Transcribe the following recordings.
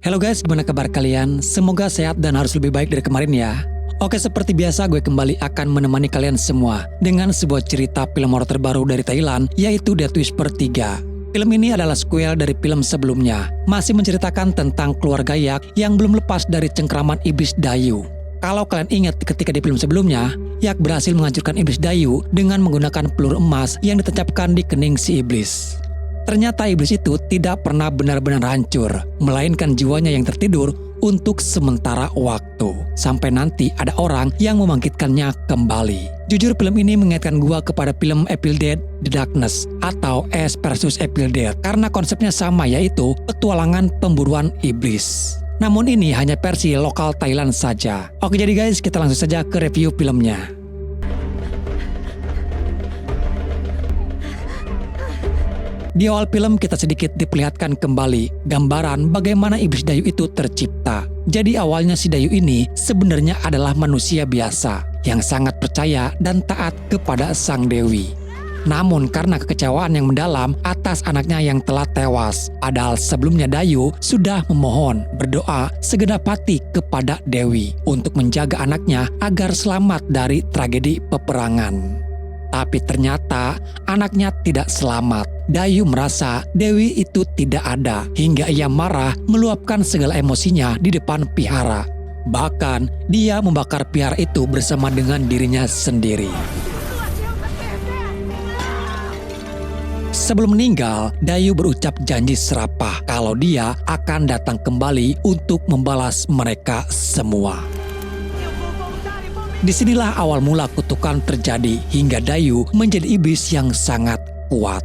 Halo guys, gimana kabar kalian? Semoga sehat dan harus lebih baik dari kemarin ya. Oke, seperti biasa gue kembali akan menemani kalian semua dengan sebuah cerita film horor terbaru dari Thailand, yaitu Death Whisperer 3. Film ini adalah sequel dari film sebelumnya, masih menceritakan tentang keluarga Yak yang belum lepas dari cengkraman iblis Dayu. Kalau kalian ingat ketika di film sebelumnya, Yak berhasil menghancurkan iblis Dayu dengan menggunakan peluru emas yang ditancapkan di kening si iblis. Ternyata iblis itu tidak pernah benar-benar hancur, melainkan jiwanya yang tertidur untuk sementara waktu. Sampai nanti ada orang yang membangkitkannya kembali. Jujur film ini mengingatkan gua kepada film Evil Dead The Darkness atau Ash vs Evil Dead karena konsepnya sama, yaitu petualangan pemburuan iblis. Namun ini hanya versi lokal Thailand saja. Oke, jadi guys, kita langsung saja ke review filmnya. Di awal film kita sedikit diperlihatkan kembali gambaran bagaimana iblis Dayu itu tercipta. Jadi awalnya si Dayu ini sebenarnya adalah manusia biasa yang sangat percaya dan taat kepada sang dewi. Namun karena kekecewaan yang mendalam atas anaknya yang telah tewas, padahal sebelumnya Dayu sudah memohon berdoa segenap hati kepada Dewi untuk menjaga anaknya agar selamat dari tragedi peperangan. Tapi ternyata anaknya tidak selamat. Dayu merasa Dewi itu tidak ada hingga ia marah meluapkan segala emosinya di depan Pihara. Bahkan dia membakar Pihara itu bersama dengan dirinya sendiri. Sebelum meninggal, Dayu berucap janji serapah kalau dia akan datang kembali untuk membalas mereka semua. Disinilah awal mula kutukan terjadi hingga Dayu menjadi iblis yang sangat kuat.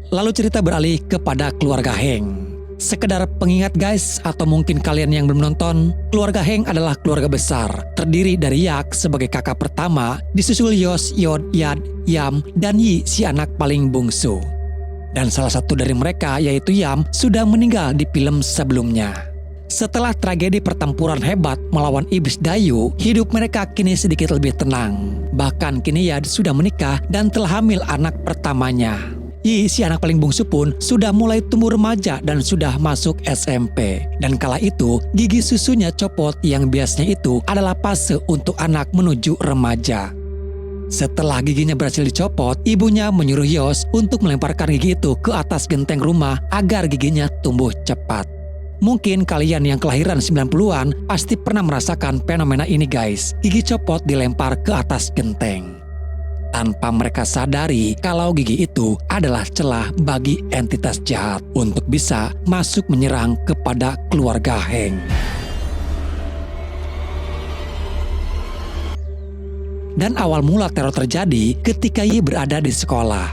Lalu cerita beralih kepada keluarga Heng. Sekedar pengingat guys, atau mungkin kalian yang belum nonton, keluarga Heng adalah keluarga besar, terdiri dari Yak sebagai kakak pertama, disusul Yos, Yod, Yad, Yam, dan Yi si anak paling bungsu. Dan salah satu dari mereka yaitu Yam sudah meninggal di film sebelumnya. Setelah tragedi pertempuran hebat melawan iblis Dayu, hidup mereka kini sedikit lebih tenang. Bahkan kini Yad sudah menikah dan telah hamil anak pertamanya. Yi, si anak paling bungsu pun sudah mulai tumbuh remaja dan sudah masuk SMP. Dan kala itu, gigi susunya copot yang biasanya itu adalah fase untuk anak menuju remaja. Setelah giginya berhasil dicopot, ibunya menyuruh Yos untuk melemparkan gigi itu ke atas genteng rumah agar giginya tumbuh cepat. Mungkin kalian yang kelahiran 90-an pasti pernah merasakan fenomena ini guys. Gigi copot dilempar ke atas genteng. Tanpa mereka sadari kalau gigi itu adalah celah bagi entitas jahat untuk bisa masuk menyerang kepada keluarga Heng. Dan awal mula teror terjadi ketika Yi berada di sekolah.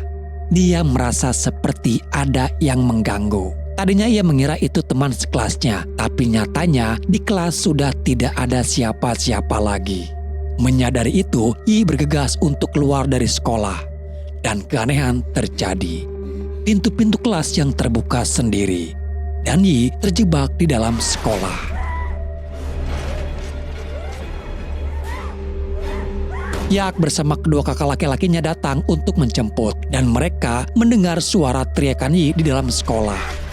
Dia merasa seperti ada yang mengganggu. Tadinya ia mengira itu teman sekelasnya, tapi nyatanya di kelas sudah tidak ada siapa-siapa lagi. Menyadari itu, Yi bergegas untuk keluar dari sekolah. Dan keanehan terjadi. Pintu-pintu kelas yang terbuka sendiri. Dan Yi terjebak di dalam sekolah. Yak bersama kedua kakak laki-lakinya datang untuk menjemput. Dan mereka mendengar suara teriakan Yi di dalam sekolah.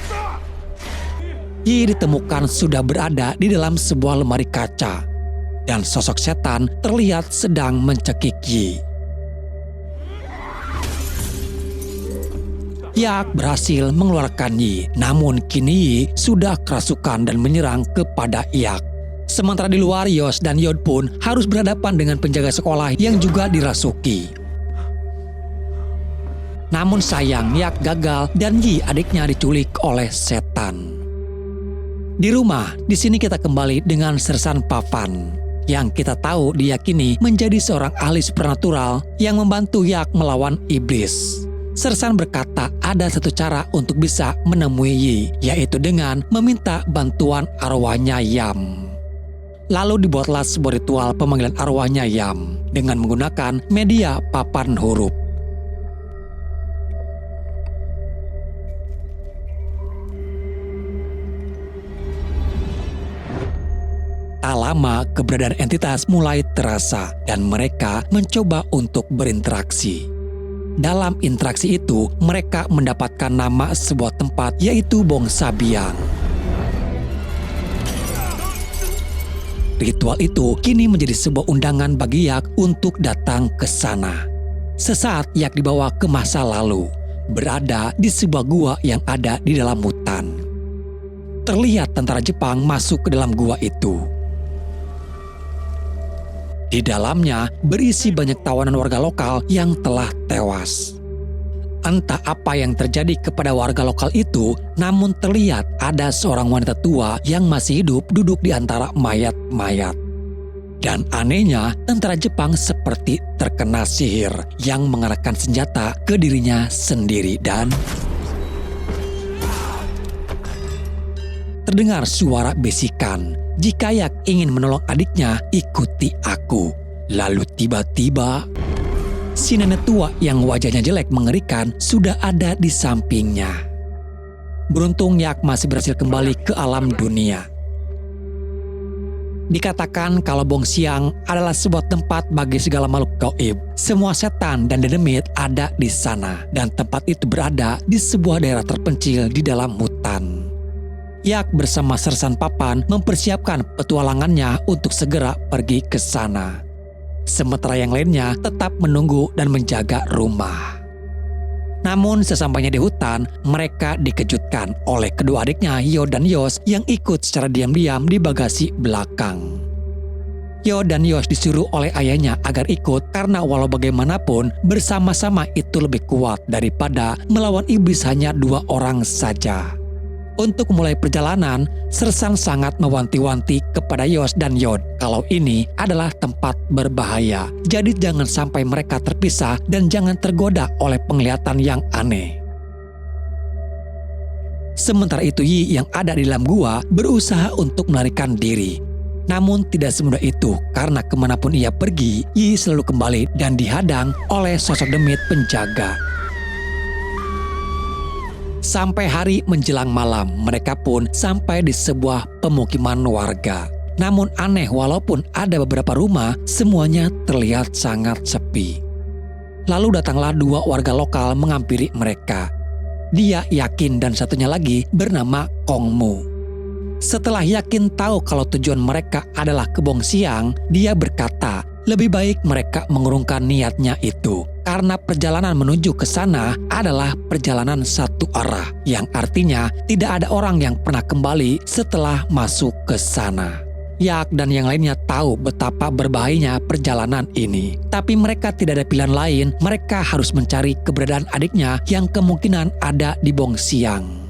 Yi ditemukan sudah berada di dalam sebuah lemari kaca. Dan sosok setan terlihat sedang mencekik Yi. Yak berhasil mengeluarkan Yi, namun kini Yi sudah kerasukan dan menyerang kepada Yak. Sementara di luar, Yos dan Yod pun harus berhadapan dengan penjaga sekolah yang juga dirasuki. Namun sayang, Yak gagal dan Yi adiknya diculik oleh setan. Di rumah, di sini kita kembali dengan Sersan Pavan, yang kita tahu diyakini menjadi seorang ahli supernatural yang membantu Yak melawan iblis. Sersan berkata ada satu cara untuk bisa menemui Yi, yaitu dengan meminta bantuan arwahnya Yam. Lalu dibuatlah sebuah ritual pemanggilan arwahnya Yam dengan menggunakan media papan huruf. Tak lama, keberadaan entitas mulai terasa dan mereka mencoba untuk berinteraksi. Dalam interaksi itu, mereka mendapatkan nama sebuah tempat yaitu Bong Sabiang. Ritual itu kini menjadi sebuah undangan bagi Yak untuk datang ke sana. Sesaat Yak dibawa ke masa lalu, berada di sebuah gua yang ada di dalam hutan. Terlihat tentara Jepang masuk ke dalam gua itu. Di dalamnya berisi banyak tawanan warga lokal yang telah tewas. Entah apa yang terjadi kepada warga lokal itu, namun terlihat ada seorang wanita tua yang masih hidup duduk di antara mayat-mayat. Dan anehnya, tentara Jepang seperti terkena sihir yang mengarahkan senjata ke dirinya sendiri dan terdengar suara bisikan, "Jika Yak ingin menolong adiknya, ikuti aku." Lalu tiba-tiba, si nenek tua yang wajahnya jelek mengerikan sudah ada di sampingnya. Beruntung Yak masih berhasil kembali ke alam dunia. Dikatakan kalau Bong Xiang adalah sebuah tempat bagi segala makhluk gaib. Semua setan dan dedemit ada di sana, dan tempat itu berada di sebuah daerah terpencil di dalam hutan. Yak bersama Sersan Papan mempersiapkan petualangannya untuk segera pergi ke sana. Sementara yang lainnya tetap menunggu dan menjaga rumah. Namun sesampainya di hutan, mereka dikejutkan oleh kedua adiknya Yo dan Yos yang ikut secara diam-diam di bagasi belakang. Yo dan Yos disuruh oleh ayahnya agar ikut karena walau bagaimanapun bersama-sama itu lebih kuat daripada melawan iblis hanya 2 orang saja. Untuk mulai perjalanan, Sersan sangat mewanti-wanti kepada Yos dan Yod kalau ini adalah tempat berbahaya. Jadi jangan sampai mereka terpisah dan jangan tergoda oleh penglihatan yang aneh. Sementara itu Yi yang ada di dalam gua berusaha untuk melarikan diri. Namun tidak semudah itu karena kemanapun ia pergi, Yi selalu kembali dan dihadang oleh sosok demit penjaga. Sampai hari menjelang malam, mereka pun sampai di sebuah pemukiman warga. Namun aneh, walaupun ada beberapa rumah, semuanya terlihat sangat sepi. Lalu datanglah 2 warga lokal menghampiri mereka. Dia Yakin dan satunya lagi bernama Kong Mu. Setelah Yakin tahu kalau tujuan mereka adalah ke Bong Xiang, dia berkata, lebih baik mereka mengurungkan niatnya itu. Karena perjalanan menuju ke sana adalah perjalanan satu arah, yang artinya tidak ada orang yang pernah kembali setelah masuk ke sana. Yak dan yang lainnya tahu betapa berbahayanya perjalanan ini. Tapi mereka tidak ada pilihan lain, mereka harus mencari keberadaan adiknya yang kemungkinan ada di Bong Xiang.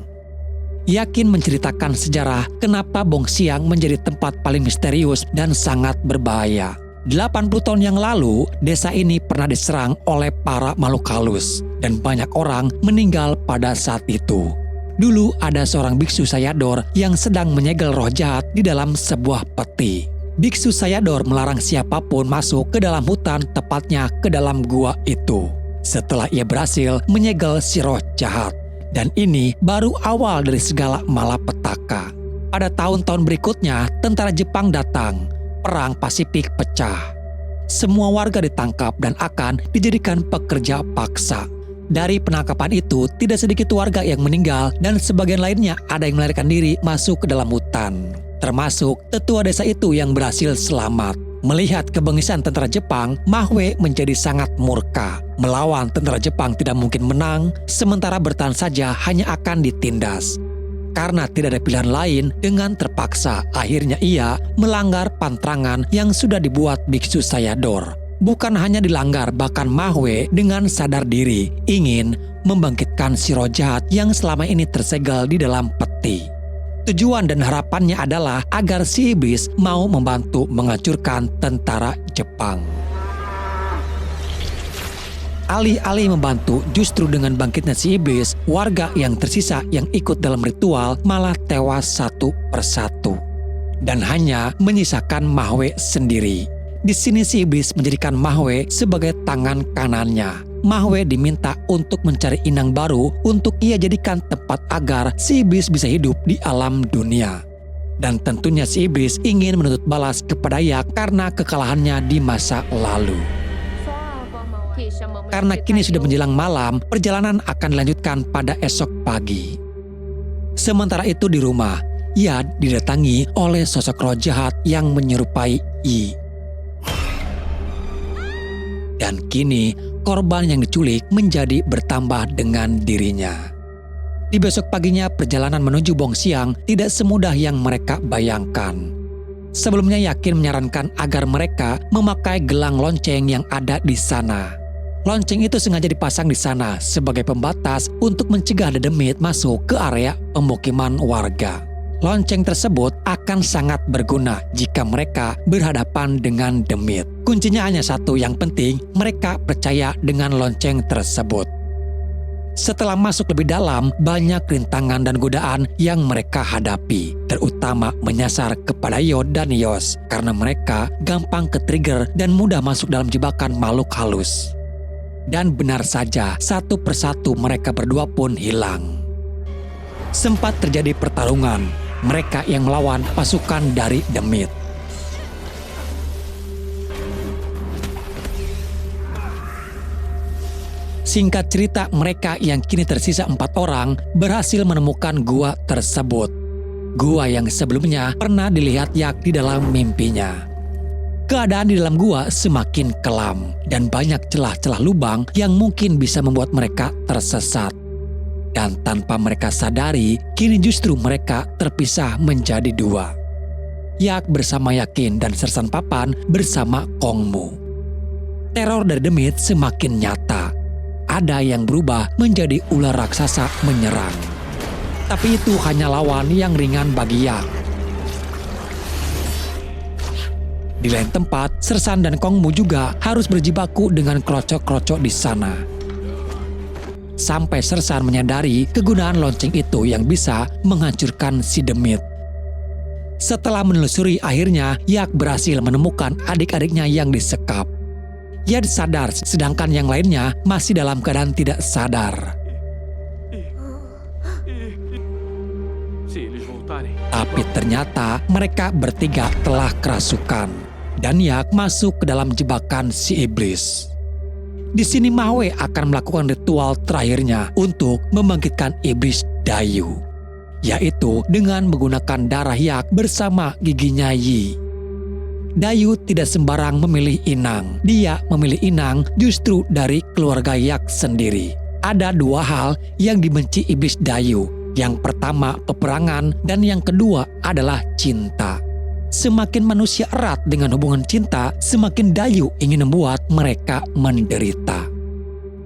Yakin menceritakan sejarah kenapa Bong Xiang menjadi tempat paling misterius dan sangat berbahaya. 80 tahun yang lalu, desa ini pernah diserang oleh para makhluk halus dan banyak orang meninggal pada saat itu. Dulu ada seorang biksu Sayador yang sedang menyegel roh jahat di dalam sebuah peti. Biksu Sayador melarang siapapun masuk ke dalam hutan, tepatnya ke dalam gua itu. Setelah ia berhasil menyegel si roh jahat. Dan ini baru awal dari segala malapetaka. Pada tahun-tahun berikutnya, tentara Jepang datang. Perang Pasifik pecah. Semua warga ditangkap dan akan dijadikan pekerja paksa. Dari penangkapan itu, tidak sedikit warga yang meninggal dan sebagian lainnya ada yang melarikan diri masuk ke dalam hutan. Termasuk tetua desa itu yang berhasil selamat. Melihat kebengisan tentara Jepang, Ma Hui menjadi sangat murka. Melawan tentara Jepang tidak mungkin menang, sementara bertahan saja hanya akan ditindas. Karena tidak ada pilihan lain, dengan terpaksa akhirnya ia melanggar pantrangan yang sudah dibuat biksu Sayador. Bukan hanya dilanggar, bahkan Ma Hui dengan sadar diri ingin membangkitkan si roh jahat yang selama ini tersegel di dalam peti. Tujuan dan harapannya adalah agar si iblis mau membantu menghancurkan tentara Jepang. Alih-alih membantu, justru dengan bangkitnya si iblis, warga yang tersisa yang ikut dalam ritual malah tewas satu persatu. Dan hanya menyisakan Ma Hui sendiri. Di sini si iblis menjadikan Ma Hui sebagai tangan kanannya. Ma Hui diminta untuk mencari inang baru untuk ia jadikan tempat agar si iblis bisa hidup di alam dunia. Dan tentunya si iblis ingin menuntut balas kepada Yak karena kekalahannya di masa lalu. Karena kini sudah menjelang malam, perjalanan akan dilanjutkan pada esok pagi. Sementara itu di rumah, ia didatangi oleh sosok roh jahat yang menyerupai Yi. Dan kini korban yang diculik menjadi bertambah dengan dirinya. Di besok paginya perjalanan menuju Bongxiang tidak semudah yang mereka bayangkan. Sebelumnya Yakin menyarankan agar mereka memakai gelang lonceng yang ada di sana. Lonceng itu sengaja dipasang di sana sebagai pembatas untuk mencegah dedemit masuk ke area pemukiman warga. Lonceng tersebut akan sangat berguna jika mereka berhadapan dengan demit. Kuncinya hanya satu, yang penting mereka percaya dengan lonceng tersebut. Setelah masuk lebih dalam, banyak rintangan dan godaan yang mereka hadapi, terutama menyasar kepada Yo dan Yos karena mereka gampang ke-trigger dan mudah masuk dalam jebakan makhluk halus. Dan benar saja, satu persatu mereka berdua pun hilang. Sempat terjadi pertarungan, mereka yang melawan pasukan dari demit. Singkat cerita, mereka yang kini tersisa 4 orang berhasil menemukan gua tersebut. Gua yang sebelumnya pernah dilihat Yak di dalam mimpinya. Keadaan di dalam gua semakin kelam dan banyak celah-celah lubang yang mungkin bisa membuat mereka tersesat. Dan tanpa mereka sadari, kini justru mereka terpisah menjadi 2. Yak bersama Yakin dan Sersan Papan bersama Kongmu. Teror dari demit semakin nyata. Ada yang berubah menjadi ular raksasa menyerang. Tapi itu hanya lawan yang ringan bagi Yak. Di lain tempat, Sersan dan Kongmu juga harus berjibaku dengan krocok-krocok di sana. Sampai Sersan menyadari kegunaan lonceng itu yang bisa menghancurkan si demit. Setelah menelusuri, akhirnya Yak berhasil menemukan adik-adiknya yang disekap. Ia sadar, sedangkan yang lainnya masih dalam keadaan tidak sadar. Tapi ternyata mereka bertiga telah kerasukan, dan Yak masuk ke dalam jebakan si iblis. Di sini Mahwe akan melakukan ritual terakhirnya untuk membangkitkan iblis Dayu, yaitu dengan menggunakan darah Yak bersama giginya Yi. Dayu tidak sembarang memilih inang. Dia memilih inang justru dari keluarga Yak sendiri. Ada 2 hal yang dibenci iblis Dayu. Yang pertama peperangan dan yang kedua adalah cinta. Semakin manusia erat dengan hubungan cinta, semakin Dayu ingin membuat mereka menderita.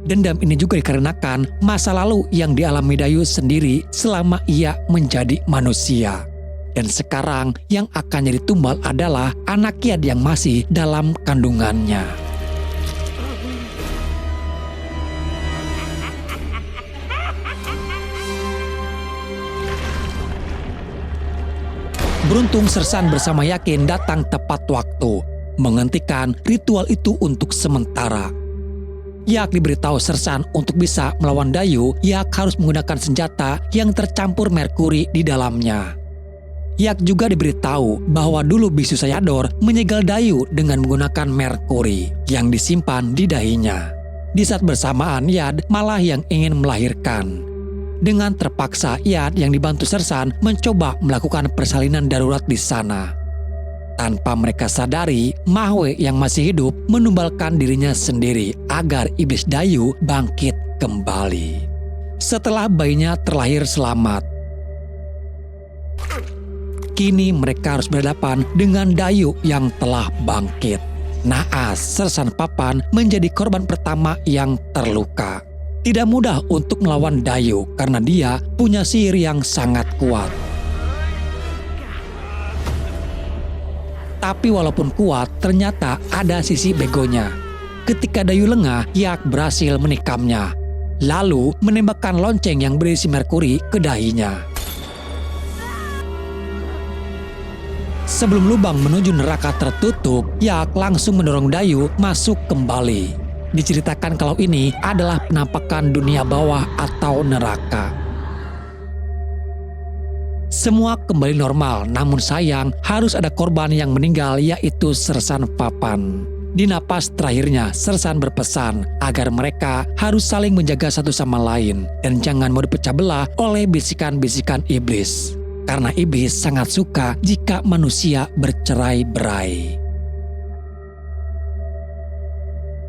Dendam ini juga dikarenakan masa lalu yang dialami Dayu sendiri selama ia menjadi manusia. Dan sekarang yang akan jadi tumbal adalah anak Yad yang masih dalam kandungannya. Beruntung Sersan bersama Yakin datang tepat waktu, menghentikan ritual itu untuk sementara. Yak diberitahu Sersan untuk bisa melawan Dayu, Yak harus menggunakan senjata yang tercampur merkuri di dalamnya. Yak juga diberitahu bahwa dulu bisu Sayador menyegel Dayu dengan menggunakan merkuri yang disimpan di dahinya. Di saat bersamaan Yad malah yang ingin melahirkan. Dengan terpaksa Yad yang dibantu Sersan mencoba melakukan persalinan darurat di sana. Tanpa mereka sadari, Mahwe yang masih hidup menumbalkan dirinya sendiri agar iblis Dayu bangkit kembali. Setelah bayinya terlahir selamat, kini mereka harus berhadapan dengan Dayu yang telah bangkit. Naas, Sersan Papan menjadi korban pertama yang terluka. Tidak mudah untuk melawan Dayu karena dia punya sihir yang sangat kuat. Tapi walaupun kuat, ternyata ada sisi begonya. Ketika Dayu lengah, Yak berhasil menikamnya, lalu menembakkan lonceng yang berisi merkuri ke dahinya. Sebelum lubang menuju neraka tertutup, Yak langsung mendorong Dayu masuk kembali. Diceritakan kalau ini adalah penampakan dunia bawah atau neraka. Semua kembali normal, namun sayang harus ada korban yang meninggal, yaitu Sersan Papan. Di napas terakhirnya, Sersan berpesan agar mereka harus saling menjaga satu sama lain dan jangan mau dipecah belah oleh bisikan-bisikan iblis. karena iblis sangat suka jika manusia bercerai-berai.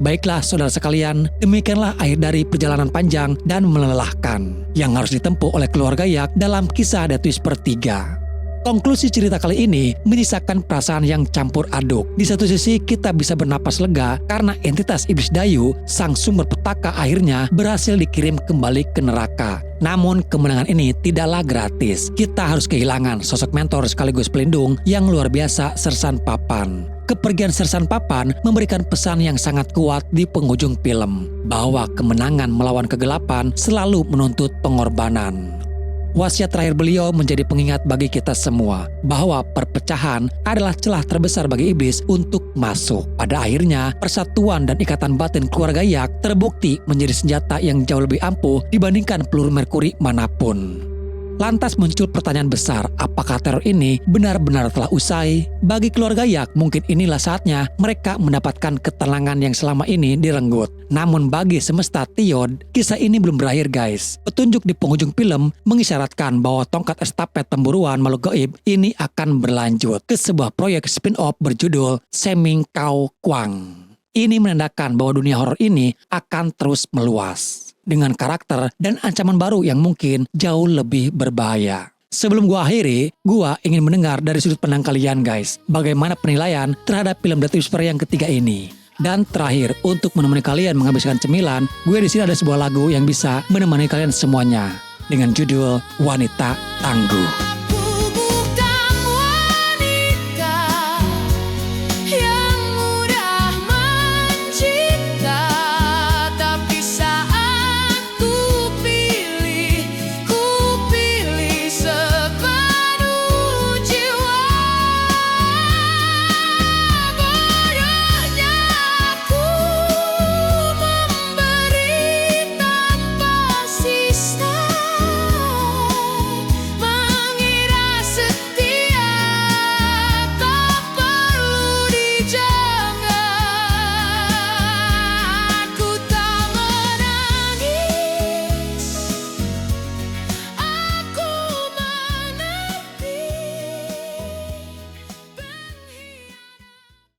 Baiklah saudara sekalian, demikianlah akhir dari perjalanan panjang dan melelahkan yang harus ditempuh oleh keluarga Yak dalam kisah The Whisper 3. Konklusi cerita kali ini menyisakan perasaan yang campur aduk. Di satu sisi kita bisa bernapas lega karena entitas iblis Dayu, sang sumber petaka, akhirnya berhasil dikirim kembali ke neraka. Namun kemenangan ini tidaklah gratis. Kita harus kehilangan sosok mentor sekaligus pelindung yang luar biasa, Sersan Papan. Kepergian Sersan Papan memberikan pesan yang sangat kuat di penghujung film, bahwa kemenangan melawan kegelapan selalu menuntut pengorbanan. Wasiat terakhir beliau menjadi pengingat bagi kita semua bahwa perpecahan adalah celah terbesar bagi iblis untuk masuk. Pada akhirnya, persatuan dan ikatan batin keluarga Yak terbukti menjadi senjata yang jauh lebih ampuh dibandingkan peluru Merkuri manapun. Lantas muncul pertanyaan besar, apakah teror ini benar-benar telah usai? Bagi keluarga Yak, mungkin inilah saatnya mereka mendapatkan ketenangan yang selama ini direnggut. Namun bagi semesta Tiyod, kisah ini belum berakhir guys. Petunjuk di penghujung film mengisyaratkan bahwa tongkat estafet temburuan makhluk gaib ini akan berlanjut ke sebuah proyek spin-off berjudul Seming Kau Kwang. Ini menandakan bahwa dunia horor ini akan terus meluas dengan karakter dan ancaman baru yang mungkin jauh lebih berbahaya. Sebelum gua akhiri, gua ingin mendengar dari sudut pandang kalian guys, bagaimana penilaian terhadap film The Whisper yang ketiga ini. Dan terakhir, untuk menemani kalian menghabiskan cemilan, gue di sini ada sebuah lagu yang bisa menemani kalian semuanya dengan judul Wanita Tangguh.